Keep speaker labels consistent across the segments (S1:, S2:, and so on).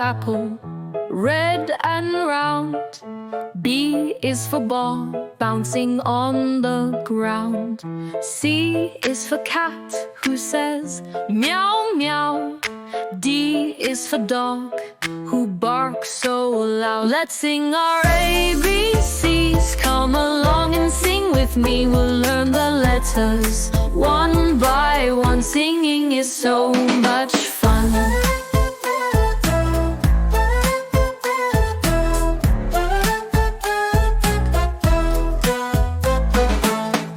S1: apple, red and round. B is for ball, bouncing on the ground. C is for cat, who says meow meow. D is for dog, who barks so loud. Let's sing our ABCs. Come along and sing with me. We'll learn the letters one by one. Singing is so much fun.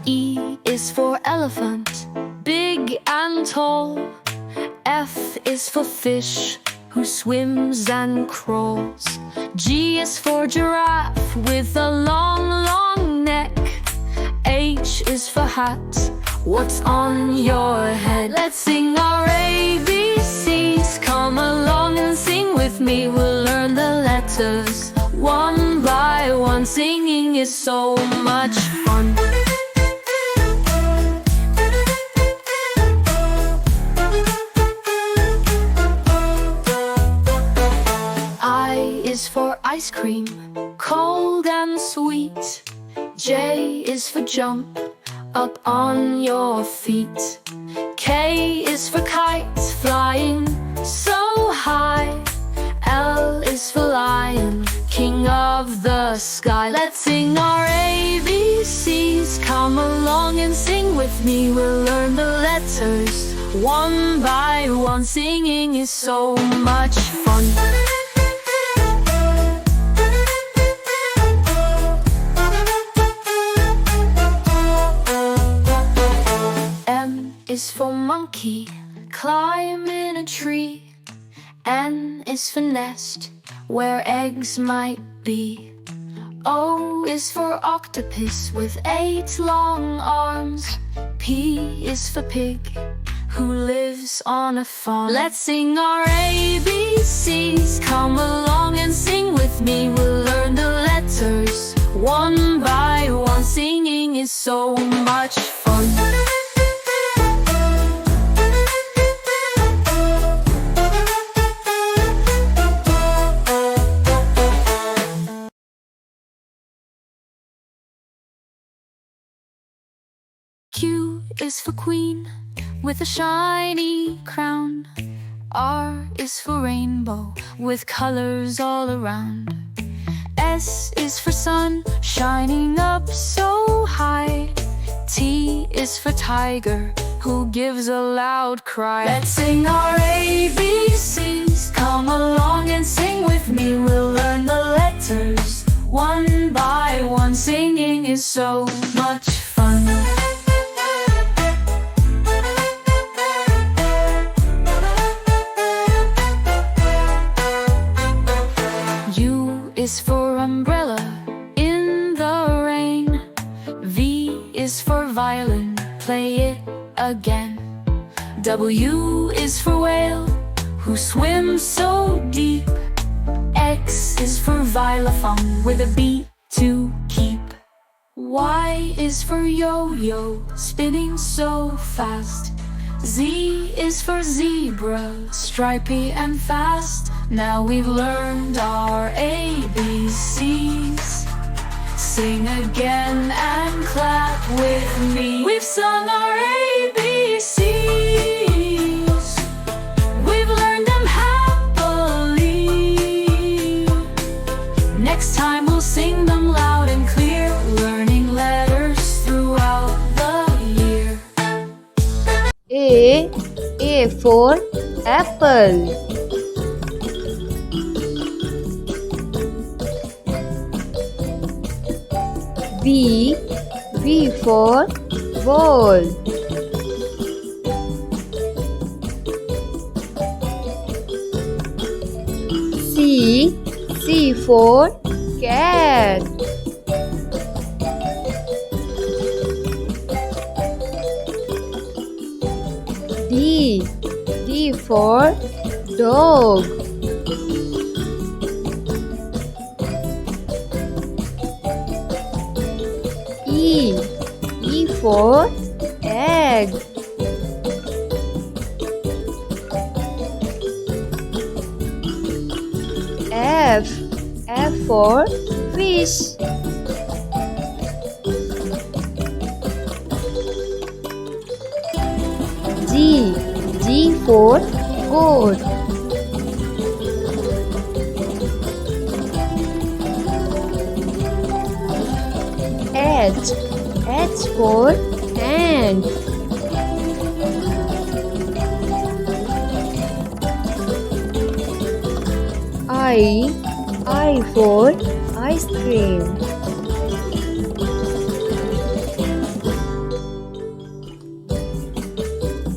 S1: E is for elephant, big and tall. F is for fish, who swims and crawls. G is for giraffe, with a long, long neck. H is for hat, what's on your head? Let's sing our ABCs. Come along and sing with me. We'll learn the letters one by one. Singing is so much fun. I is for ice cream, cold and sweet. J is for jump, up on your feet. K is for kite, flying so high. L is for lion, king of the sky. Let's sing our ABCs. Come along and sing with me. We'll learn the letters one by one. Singing is so much fun. M is for monkey, climb in a tree. N is for nest, where eggs might be. O is for octopus, with 8 long arms. P is for pig, who lives on a farm. Let's sing our ABCs. Come along and sing with me. We'll learn the letters one by one. Singing is so much fun. Q is for queen, with a shiny crown. R is for rainbow, with colors all around. S is for sun, shining up so high. T is for tiger, who gives a loud cry. Let's sing our ABCs. Come along and sing with me. We'll learn the letters one by one. Singing is so much fun. U is for umbrella in the rain. V is for violin, play it again. W is for whale, who swims so deep. X is for xylophone, with a beat to keep. Y is for yo-yo, spinning so fast. Z is for zebra, stripy and fast. Now we've learned our ABCs. Sing again and clap with me. We've sung our ABCs. We've learned them happily. Next time we'll sing them loud and clear, learning letters throughout the year.
S2: A for apple. B for ball. C for cat. D for dog. E for egg. for fish. G for goat. H for ant. I for ice cream.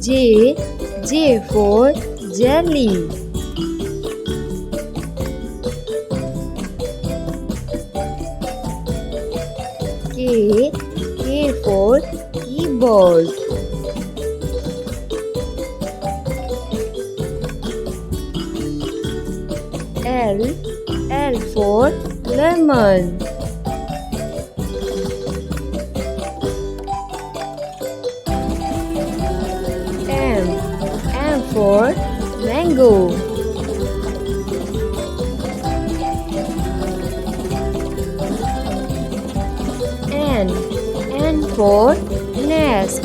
S2: J for jelly. K for keyboard. L for lemon. M for mango. N for nest.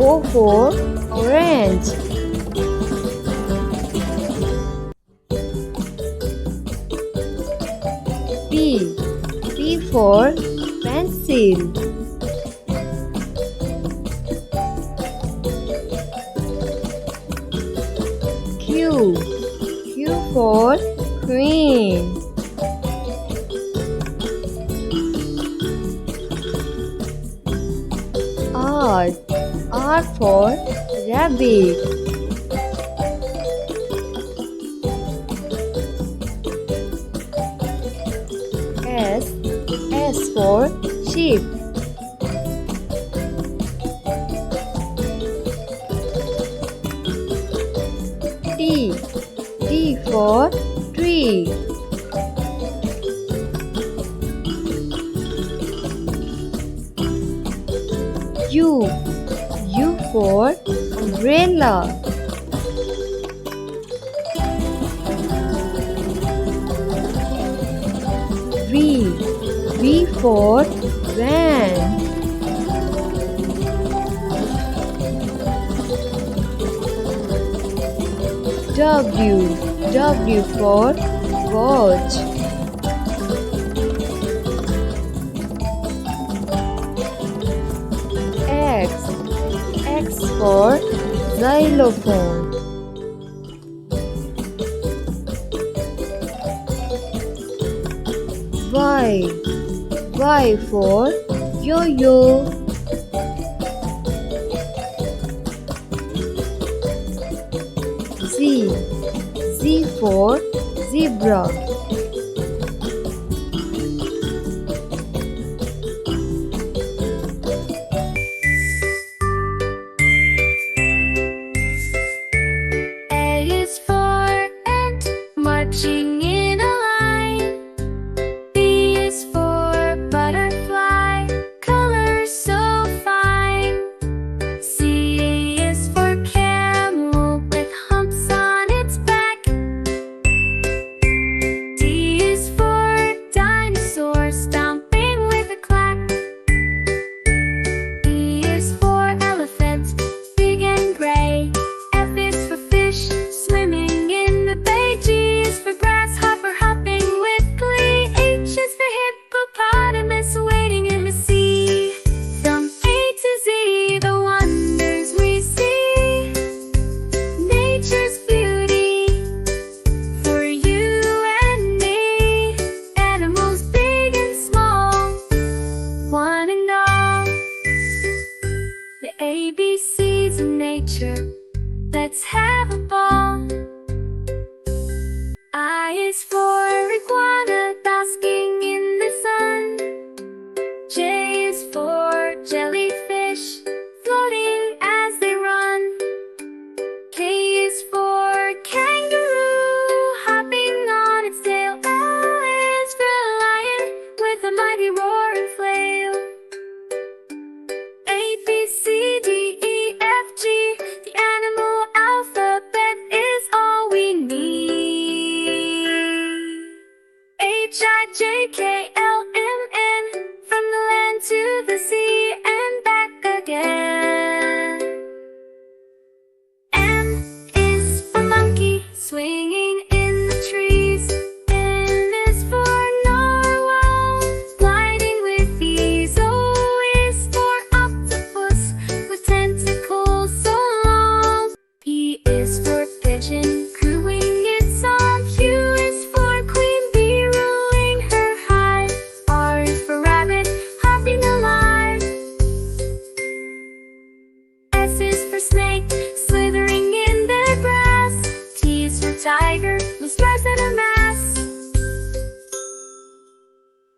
S2: O for orange. P for pencil. Q for queen. R for rabbit. S for sheep. T for tree. U for umbrella. V for van. W for watch. X for xylophone. Y for yo-yo. Z for zebra.
S1: A is for ant, marching in a line. B is for butterfly, colors so fine. C is for camel with humps on its back. H-I-J-K-L-M-N, from the land to the sea and back again. M is for monkey, swinging in the trees. N is for narwhal, gliding with ease. O is for octopus, with tentacles so long. P is for pigeon, cooing its song. Q is for queen bee, ruling her hive. R is for rabbit, hopping alive. S is for snake, slithering in the grass. T is for tiger, with stripes and a mask.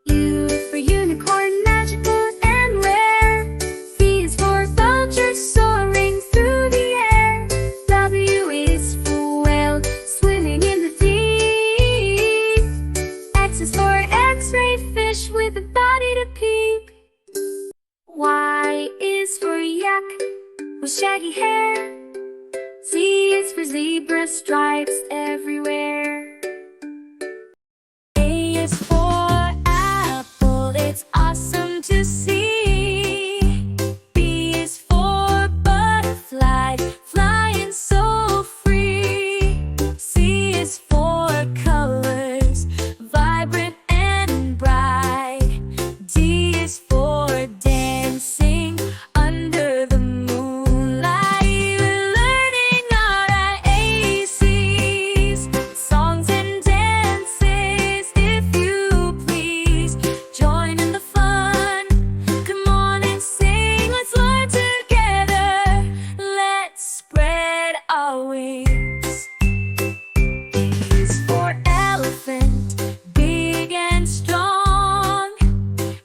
S1: U for unicorn, magical and rare. V is for vulture, soaring through the air. W is for whale, swimming in the deep. X is for X-ray fish, with a body to peep. Y is for yak, with shaggy hair. Z is for zebra, stripes everywhere. A is for apple, it's awesome to see. B is for butterfly, flying so free. C is for colors, vibrant and bright. D is for dancing under the moonlight. We're learning our ACs, songs and dances. If you please, join in the fun. Come on and sing, let's learn together. Let's spread our wings. E is for elephant, big and strong.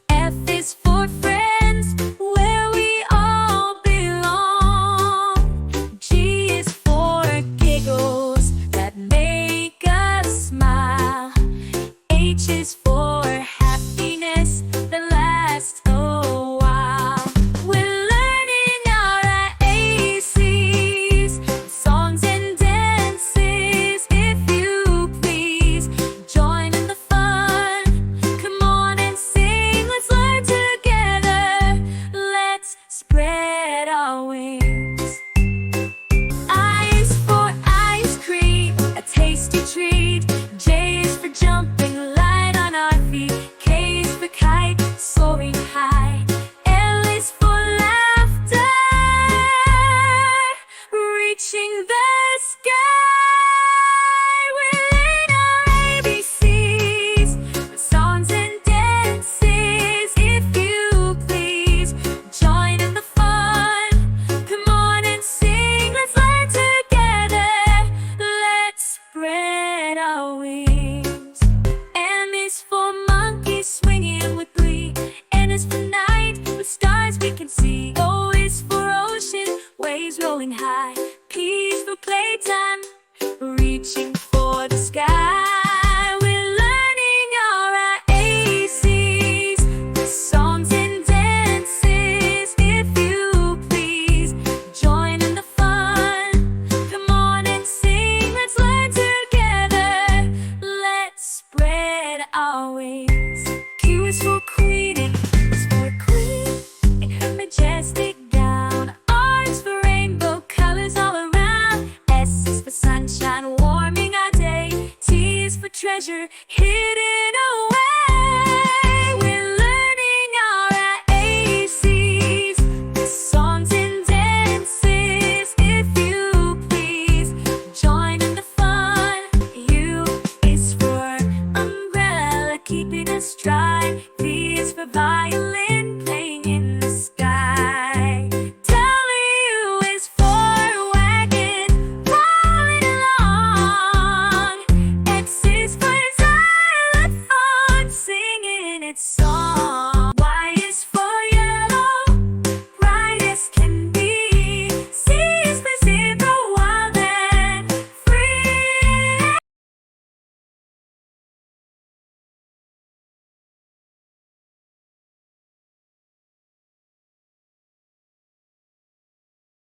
S1: F is for friends, where we all belong. G is for giggles that make us smile. H is for happiness that lasts a while. We're learning our ACs, songs and dances. If you please, join in the fun. Come on and sing, let's learn together. Let's spread our wings. I is for ice cream, a tasty treat. J is for jumping light on our feet. K is for kite, soaring high. L is for laughter, reaching the sky. We're in our ABCs, songs and dances. If you please, join in the fun. Come on and sing, let's learn together. Let's spread our wings. M is for monkey, swinging with glee. N is for night, with stars we can see. O is for ocean, waves rolling high. P is for playtime, reaching for the sky. We're learning our ACs, songs and dances. If you please, join in the fun. Come on and sing, let's learn together. Let's spread our wings. Q is for queen, and U is for queen in her majestic gown. R is for rainbow colors all around. S is for sunshine, warming our day. T is for treasure hidden away. We're learning our ACs, songs and dances. If you please, join in the fun. U is for umbrella, keeping us dry. V is for violin,